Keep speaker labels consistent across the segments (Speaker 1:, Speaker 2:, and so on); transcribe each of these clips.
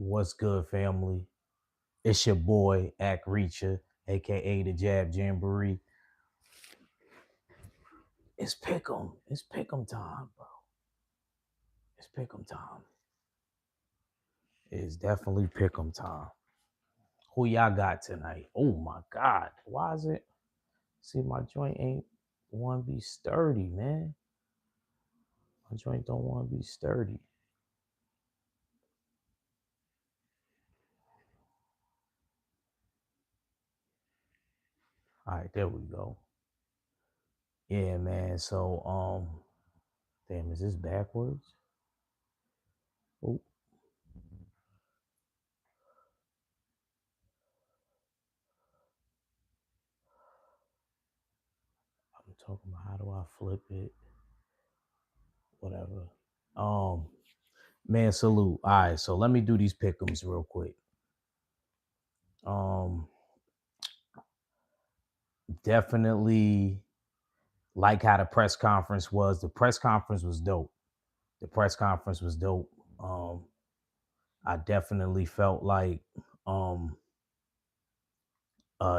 Speaker 1: What's good, family? It's your boy, Ack Reacher, aka the Jab Jamboree. It's Pick'em. It's Pick'em time, bro. It's Pick'em time. It's definitely Pick'em time. Who y'all got tonight? Oh my God. Why is it? See, my joint ain't want to be sturdy, man. My joint don't want to be sturdy. All right, there we go. Yeah, man. So, damn, is this backwards? Oh, I'm talking about how do I flip it? Whatever. Um, Man, salute. All right, so let me do these pick'ems real quick. Um, Definitely like how the press conference was. The press conference was dope. The press conference was dope. Um, I definitely felt like um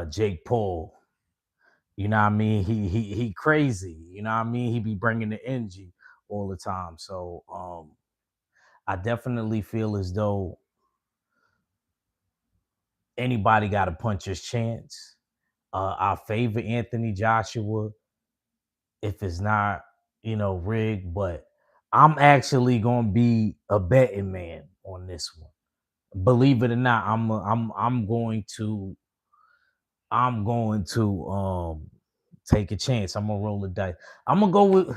Speaker 1: Jake Paul. You know what I mean? He crazy. You know what I mean? He be bringing the energy all the time. So I definitely feel as though anybody got a puncher's chance. I favor Anthony Joshua if it's not, rigged, but I'm actually gonna be a betting man on this one. Believe it or not, I'm going to take a chance. I'm gonna roll the dice. I'm gonna go with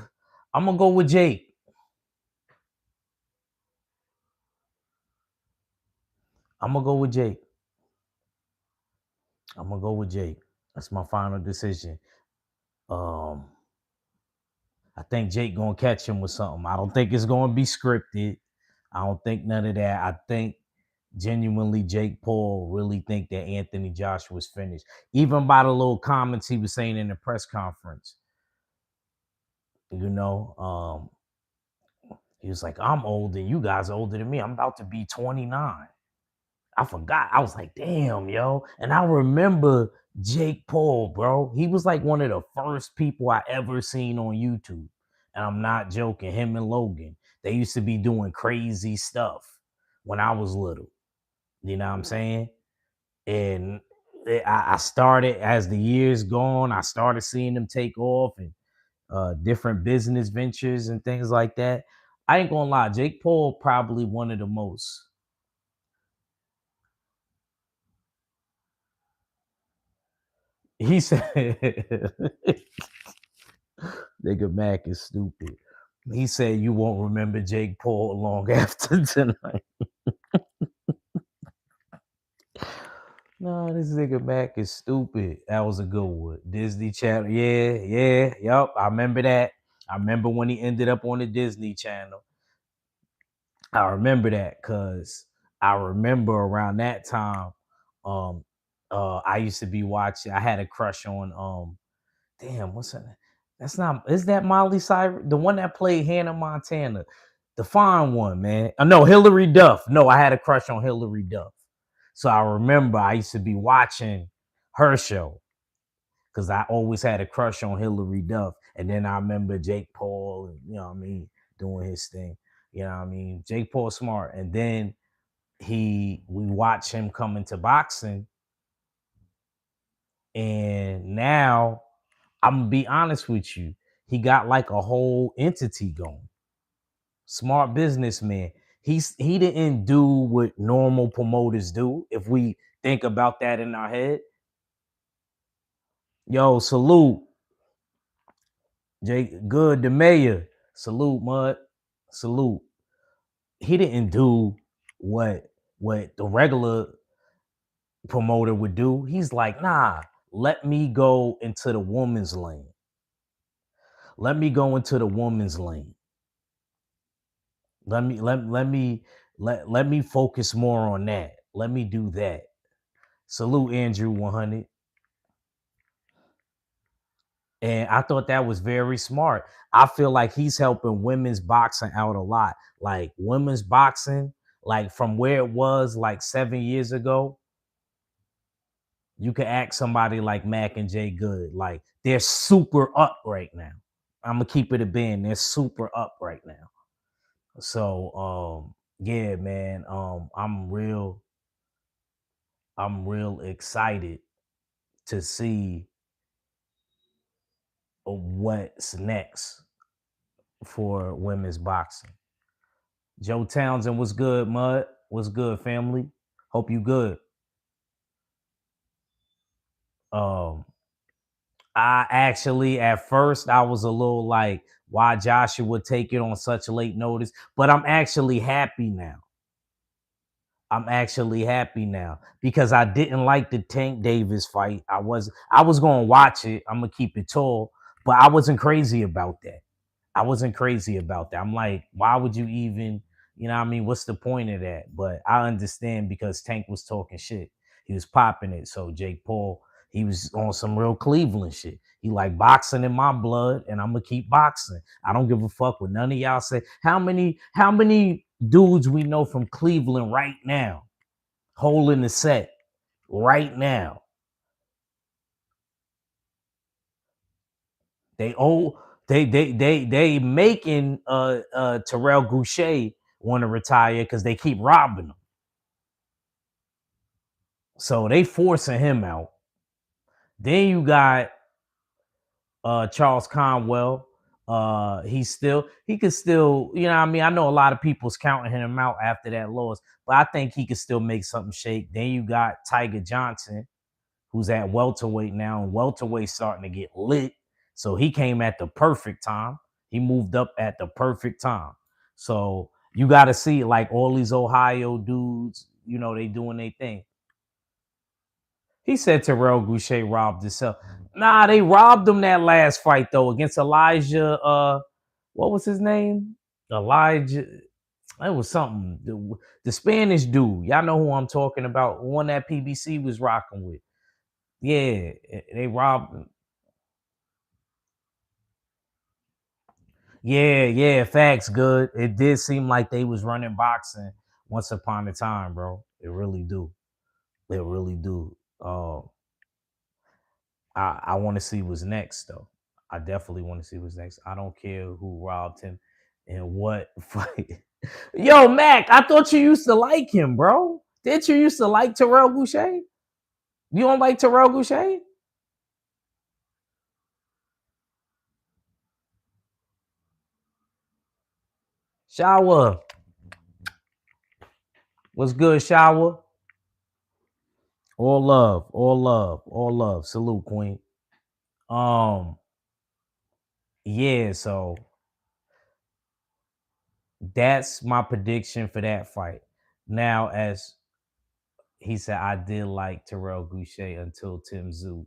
Speaker 1: I'm gonna go with Jake. I'm gonna go with Jake. I'm gonna go with Jake. That's my final decision. Um, I think Jake gonna catch him with something. I don't think it's gonna be scripted. I don't think none of that. I think genuinely Jake Paul really think that Anthony Joshua's finished. Even by the little comments he was saying in the press conference, he was like, I'm older, you guys are older than me. I'm about to be 29. I forgot. I was like, damn, yo. And I remember Jake Paul, bro. He was like one of the first people I ever seen on YouTube. And I'm not joking. Him and Logan. They used to be doing crazy stuff when I was little. You know what I'm saying? And I started as the years gone, I started seeing them take off and different business ventures and things like that. I ain't gonna lie, Jake Paul probably one of the most. He said, "Nigga Mac is stupid." He said, "You won't remember Jake Paul long after tonight." No, this nigga Mac is stupid. That was a good one. Disney Channel. Yeah, yeah, yep. I remember that. I remember when he ended up on the Disney Channel. I remember that because I remember around that time, um, I used to be watching. I had a crush on damn, what's her? That's not. Is that Miley Cyrus, the one that played Hannah Montana, the fine one, man? No, Hillary Duff. No, I had a crush on Hillary Duff. So I remember I used to be watching her show because I always had a crush on Hillary Duff. And then I remember Jake Paul, you know what I mean, doing his thing. You know what I mean? Jake Paul smart. And then we watch him come into boxing. And now I'm gonna be honest with you, he got like a whole entity going. Smart businessman. He didn't do what normal promoters do. If we think about that in our head, yo, salute. Jake Good, the mayor. Salute, Mud. Salute. He didn't do what the regular promoter would do. He's like, nah, let me go into the woman's lane. Let me go into the woman's lane. Let me focus more on that. Let me do that. Salute Andrew 100. And I thought that was very smart. I feel like he's helping women's boxing out a lot. Like women's boxing, like from where it was like 7 years ago, you could ask somebody like Mac and Jay Good. Like they're super up right now. I'm gonna keep it a band. They're super up right now. So yeah, man. I'm real excited to see what's next for women's boxing. Joe Townsend, what's good, Mud? What's good, family? Hope you good. Um, I actually at first I was a little like, why Joshua would take it on such late notice, but I'm actually happy now. I'm actually happy now because I didn't like the Tank Davis fight. I was gonna watch it. I'm gonna keep it tall, but I wasn't crazy about that. I wasn't crazy about that. I'm like, why would you even, you know what I mean? What's the point of that? But I understand because Tank was talking shit. He was popping it. So Jake Paul, he was on some real Cleveland shit. He like boxing in my blood, and I'm gonna keep boxing. I don't give a fuck what none of y'all say. How many dudes we know from Cleveland right now holding the set right now? They owe they making Terrell Goucher want to retire because they keep robbing him. So they forcing him out. Then you got Charles Conwell. He could still, you know what I mean? I know a lot of people's counting him out after that loss, but I think he could still make something shake. Then you got Tiger Johnson, who's at welterweight now, and welterweight starting to get lit. So he came at the perfect time. He moved up at the perfect time. So you got to see like all these Ohio dudes, they doing their thing. He said Terrell Goucher robbed himself. Nah, they robbed him that last fight though against Elijah. What was his name? Elijah. It was something. The Spanish dude. Y'all know who I'm talking about. One that PBC was rocking with. Yeah, they robbed him. Yeah, facts good. It did seem like they was running boxing once upon a time, bro. It really do. It really do. I want to see what's next though. I definitely want to see what's next. I don't care who robbed him and what fight. Yo, Mac, I thought you used to like him, bro. Didn't you used to like Terrell Boucher? You don't like Terrell Boucher? Shower. What's good, Shower? All love, all love, all love. Salute, Queen. Um, yeah, so that's my prediction for that fight. Now, as he said, I did like Terrell Boucher until Tim Zoo.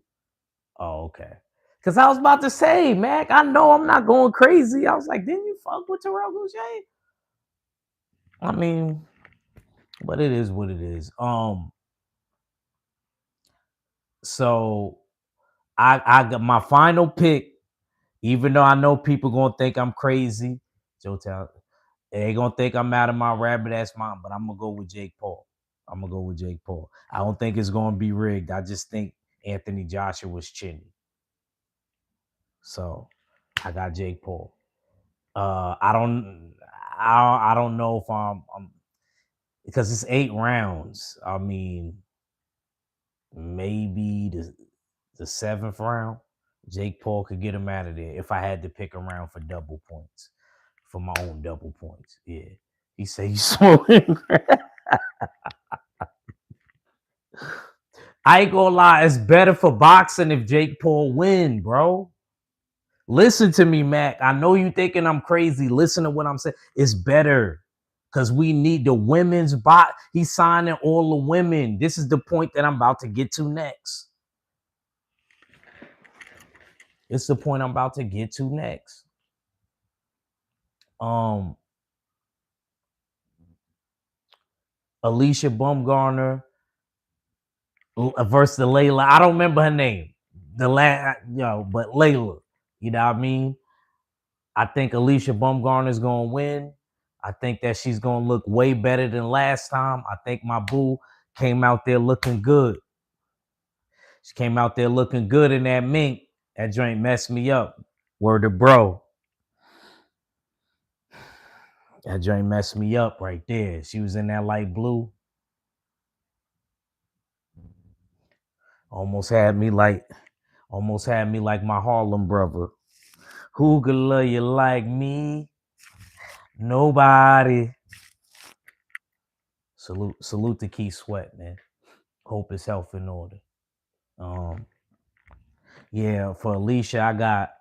Speaker 1: Oh, okay. Because I was about to say, Mac, I know I'm not going crazy. I was like, didn't you fuck with Terrell Boucher? I mean, but it is what it is. So I got my final pick, even though I know people gonna think I'm crazy. Joe Town, they gonna think I'm out of my rabbit ass mind, but I'm gonna go with Jake Paul. I'm gonna go with Jake Paul. I don't think it's gonna be rigged. I just think Anthony Joshua was chinny. So I got Jake Paul. I don't I don't know if I'm because it's 8 rounds. I mean, maybe the seventh round, Jake Paul could get him out of there if I had to pick a round for double points, for my own double points. Yeah. He said he's smoking. I ain't gonna lie, it's better for boxing if Jake Paul win, bro. Listen to me, Mac. I know you thinking I'm crazy. Listen to what I'm saying. It's better because we need the women's bot. He's signing all the women. This is the point that I'm about to get to next. It's the point I'm about to get to next. Um, Alicia Bumgarner versus Layla. I don't remember her name. But Layla. You know what I mean? I think Alicia Bumgarner is gonna win. I think that she's gonna look way better than last time. I think my boo came out there looking good. She came out there looking good in that mink. That joint messed me up. Word to bro. That joint messed me up right there. She was in that light blue. Almost had me like my Harlem brother. Who could love you like me? Nobody. Salute to Keith Sweat, man. Hope his health in order. Yeah, for Alicia, I got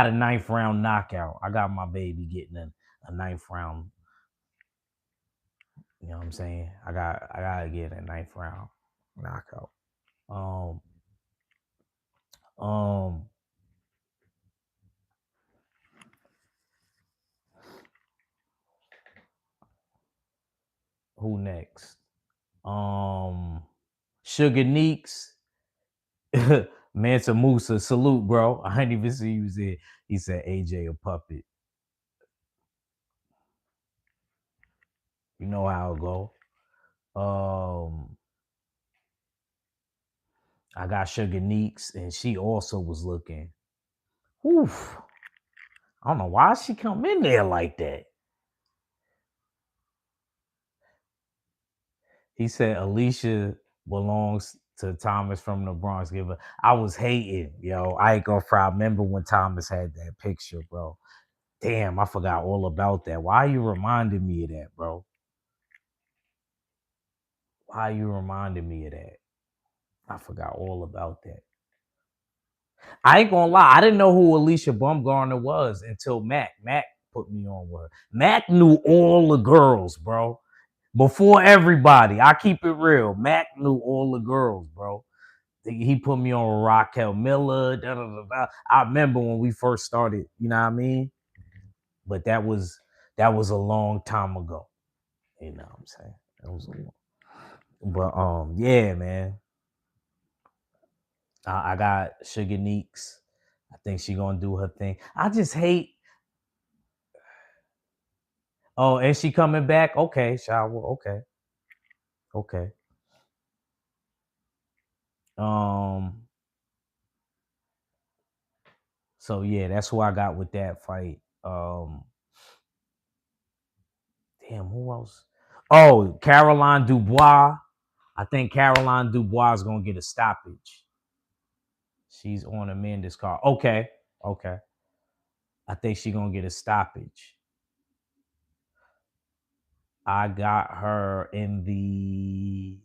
Speaker 1: a ninth round knockout. I got my baby getting a ninth round. You know what I'm saying? I gotta get a ninth round knockout. Um, um, who next? Sugar Neeks. Mansa Musa, salute, bro. I didn't even see you was there. He said AJ a puppet. You know how it go. I got Sugar Neeks, and she also was looking. Oof. I don't know why she come in there like that. He said Alicia belongs to Thomas from the Bronx. Giver. I was hating, yo. I ain't gonna fry. I remember when Thomas had that picture, bro. Damn, I forgot all about that. Why you reminding me of that, bro? Why you reminding me of that? I forgot all about that. I ain't gonna lie, I didn't know who Alicia Baumgartner was until Mac. Mac put me on with her. Mac knew all the girls, bro. Before everybody. I keep it real. Mac knew all the girls, bro. He put me on Raquel Miller. Da, da, da, da. I remember when we first started, you know what I mean? But that was a long time ago. You know what I'm saying? That was a long. But yeah, man. I got Sugar Neeks. I think she gonna do her thing. I just hate. Oh, and she coming back? Okay, shower. Okay, okay. Um. So yeah, that's who I got with that fight. Damn, who else? Oh, Caroline Dubois. I think Caroline Dubois is gonna get a stoppage. She's on Amanda's card. Okay, okay. I think she's gonna get a stoppage. I got her in the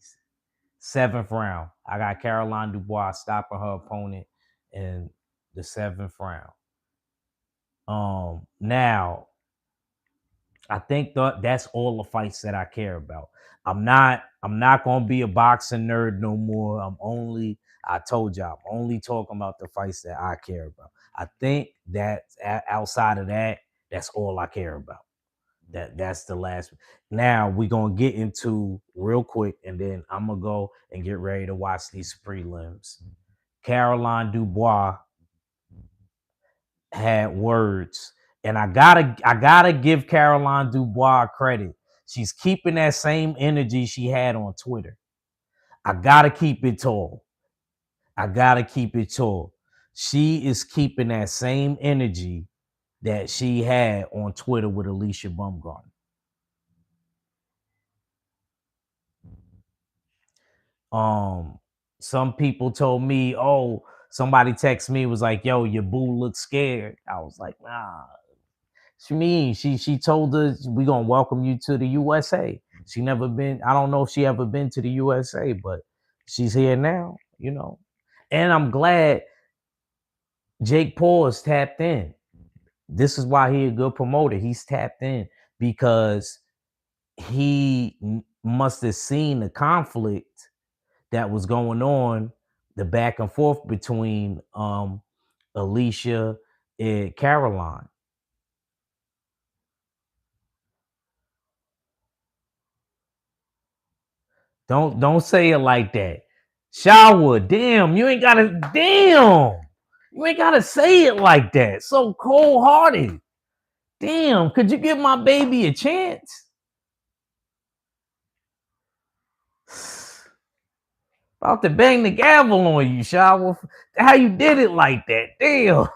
Speaker 1: seventh round. I got Caroline Dubois stopping her opponent in the seventh round. Now I think that's all the fights that I care about. I'm not gonna be a boxing nerd no more. I told y'all, I'm only talking about the fights that I care about. I think that outside of that, that's all I care about. That's the last. Now we're gonna get into real quick, and then I'm gonna go and get ready to watch these prelims. Caroline Dubois had words, and I gotta give Caroline Dubois credit. She's keeping that same energy she had on Twitter. I gotta keep it tall. I gotta keep it tall. She is keeping that same energy that she had on Twitter with Alicia Baumgartner. Um, some people told me, oh, somebody texted me was like, yo, your boo looks scared. I was like, nah. She mean she told us we gonna welcome you to the USA. She never been. I don't know if she ever been to the USA, but she's here now. You know, and I'm glad Jake Paul is tapped in. This is why he a good promoter. He's tapped in because he must have seen the conflict that was going on, the back and forth between Alicia and Caroline. Don't say it like that. Shower, damn, you ain't gotta damn. You ain't gotta say it like that. So cold hearted. Damn, could you give my baby a chance? About to bang the gavel on you, Shaw. How you did it like that? Damn.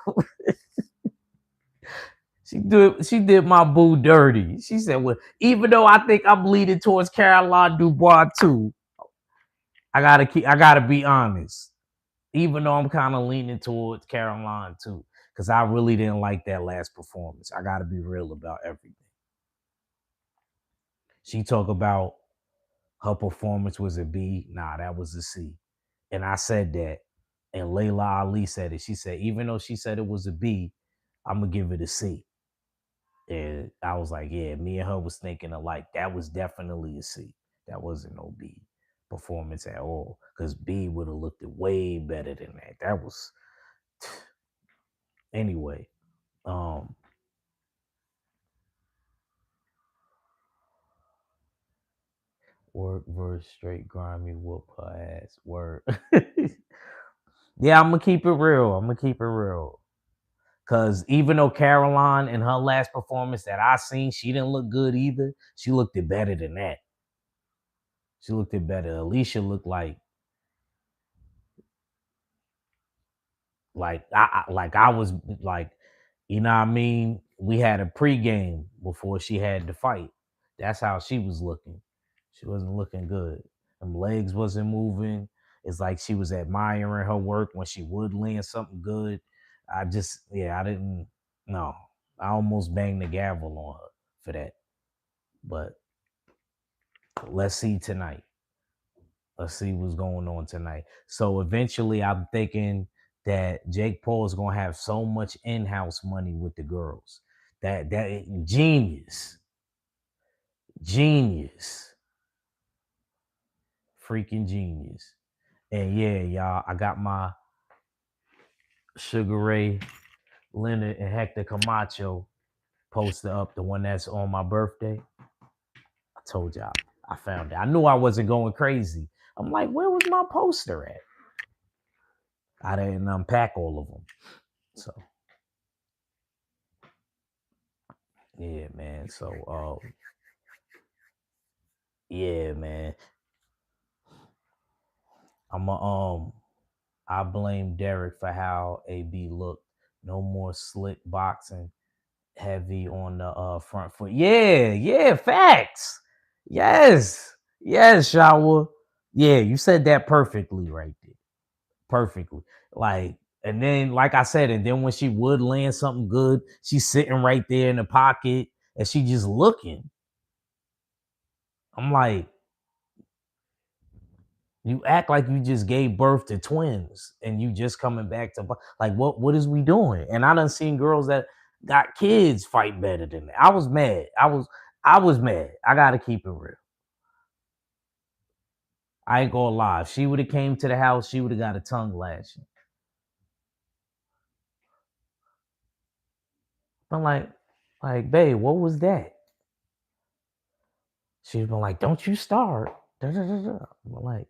Speaker 1: She did my boo dirty. She said, well, even though I think I'm leaning towards Caroline Dubois too, I gotta be honest. Even though I'm kind of leaning towards Caroline too. Because I really didn't like that last performance. I gotta be real about everything. She talked about her performance was a B. Nah, that was a C. And I said that. And Layla Ali said it. She said, even though she said it was a B, I'm gonna give it a C. And I was like, yeah, me and her was thinking alike. That was definitely a C. That wasn't no B performance at all. Because B would have looked way better than that. That was anyway. Um, work verse straight grimy whoop her ass. Word. Yeah, I'm gonna keep it real. I'm gonna keep it real. Cause even though Caroline in her last performance that I seen, she didn't look good either. She looked it better than that. She looked it better. Alicia looked like I was like, you know what I mean? We had a pregame before she had the fight. That's how she was looking. She wasn't looking good. Them legs wasn't moving. It's like she was admiring her work when she would land something good. I didn't no. I almost banged the gavel on her for that. But let's see tonight. Let's see what's going on tonight. So eventually, I'm thinking that Jake Paul is gonna have so much in-house money with the girls that genius, genius, freaking genius. And yeah, y'all, I got my Sugar Ray Leonard and Hector Camacho poster up, the one that's on my birthday. I told y'all, I found it. I knew I wasn't going crazy. I'm like, where was my poster at? I didn't unpack all of them. So yeah, man. So yeah, man. I'm a I blame Derek for how AB looked. No more slick boxing, heavy on the front foot. Yeah, yeah, facts. Yes. Yes, Shower. Yeah, you said that perfectly right there. Perfectly. Like, and then, like I said, and then when she would land something good, she's sitting right there in the pocket and she just looking. I'm like, you act like you just gave birth to twins and you just coming back to like what is we doing? And I done seen girls that got kids fight better than that. I was mad. I was mad. I gotta keep it real. I ain't gonna lie. If she would have came to the house, she would have got a tongue lashing. I'm like, babe, what was that? She'd been like, don't you start. Da, da, da, da. I'm like,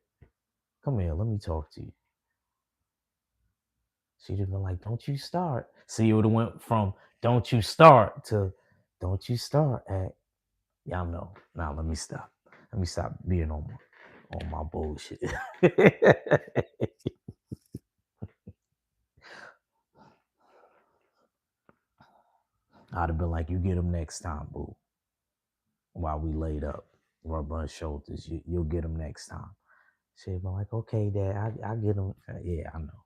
Speaker 1: come here, let me talk to you. She'd have been like, don't you start. See, it would have went from don't you start to don't you start at y'all know. Now let me stop. Let me stop being on my bullshit. I'd have been like, you get him next time, boo. While we laid up, rub on shoulders. You'll get him next time. She'd been like, okay, Dad, I get him. Yeah, I know.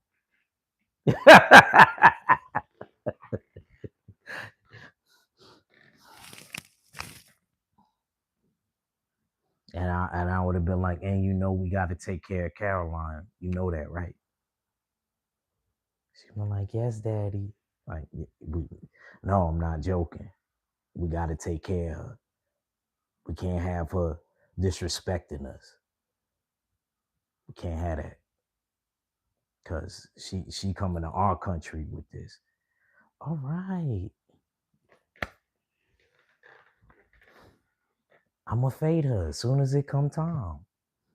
Speaker 1: And I would have been like, and you know we got to take care of Caroline. You know that, right? She been like, yes, Daddy. Like, no, I'm not joking. We got to take care of her. We can't have her disrespecting us. We can't have that because she coming to our country with this. All right, I'm gonna fade her as soon as it come time.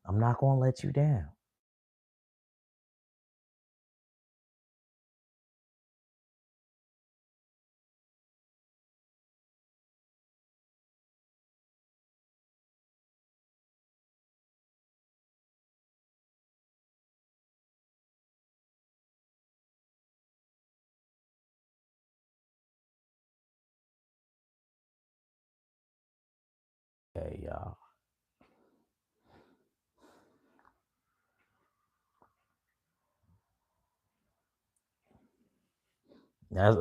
Speaker 1: I'm not gonna let you down. Hey, y'all.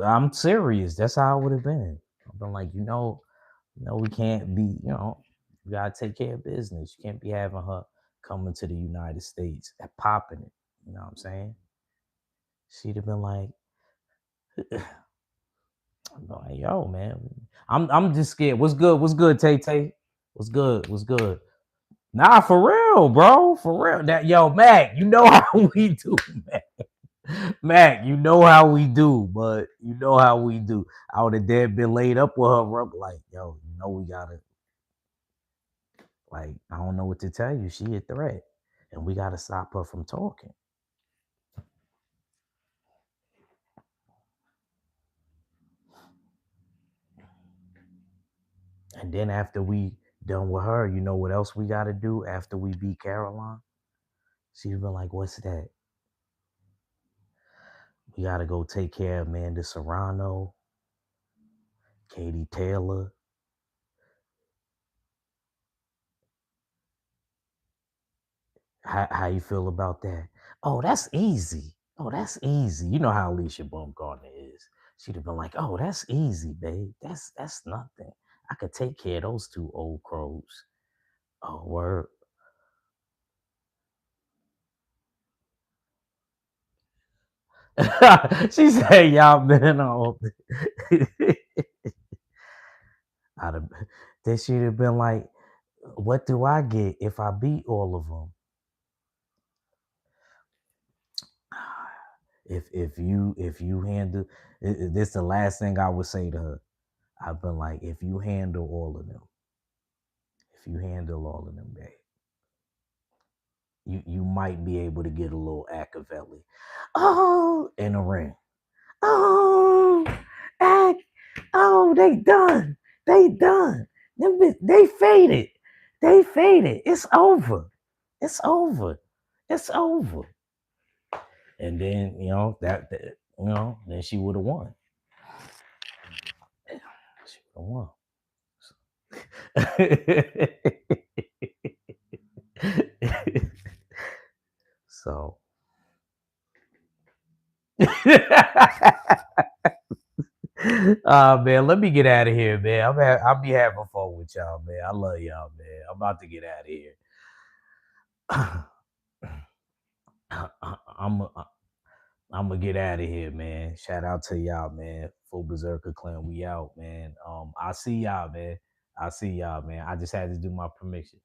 Speaker 1: I'm serious. That's how it would have been. I've been like, we can't be, we gotta take care of business. You can't be having her coming to the United States and popping it. You know what I'm saying? She'd have been like, I'm like, yo, man. I'm just scared. What's good? What's good, Tay Tay? What's good? What's good? Nah, for real, bro. For real. That yo, Mac, you know how we do, Mac. Mac, you know how we do, but you know how we do. I would have dead been laid up with her, bro. Like, yo, we gotta, like, I don't know what to tell you. She a threat. And we gotta stop her from talking. And then after we done with her, you know what else we gotta do after we beat Caroline? She's been like, what's that? We gotta go take care of Amanda Serrano, Katie Taylor. How you feel about that? Oh, that's easy. Oh, that's easy. You know how Alicia Baumgartner is. She'd have been like, "Oh, that's easy, babe. That's nothing. I could take care of those two old crows." Oh, word. She said, "Y'all been on." I'd have, then she'd have been like, "What do I get if I beat all of them?" If you handle this, the last thing I would say to her. I've been like, if you handle all of them, if you handle all of them, babe, you might be able to get a little Acavelli. Oh, in the ring. Oh, Ac, oh, they done. They done. They faded. They faded. It's over. It's over. It's over. And then that then she would have won. She would have won. So man, let me get out of here, man. I'll be having fun with y'all, man. I love y'all, man. I'm about to get out of here. I'm I'm gonna get out of here, man. Shout out to y'all, man. Full Berserker Clan, we out, man. I see y'all, man. I see y'all, man. I just had to do my permission.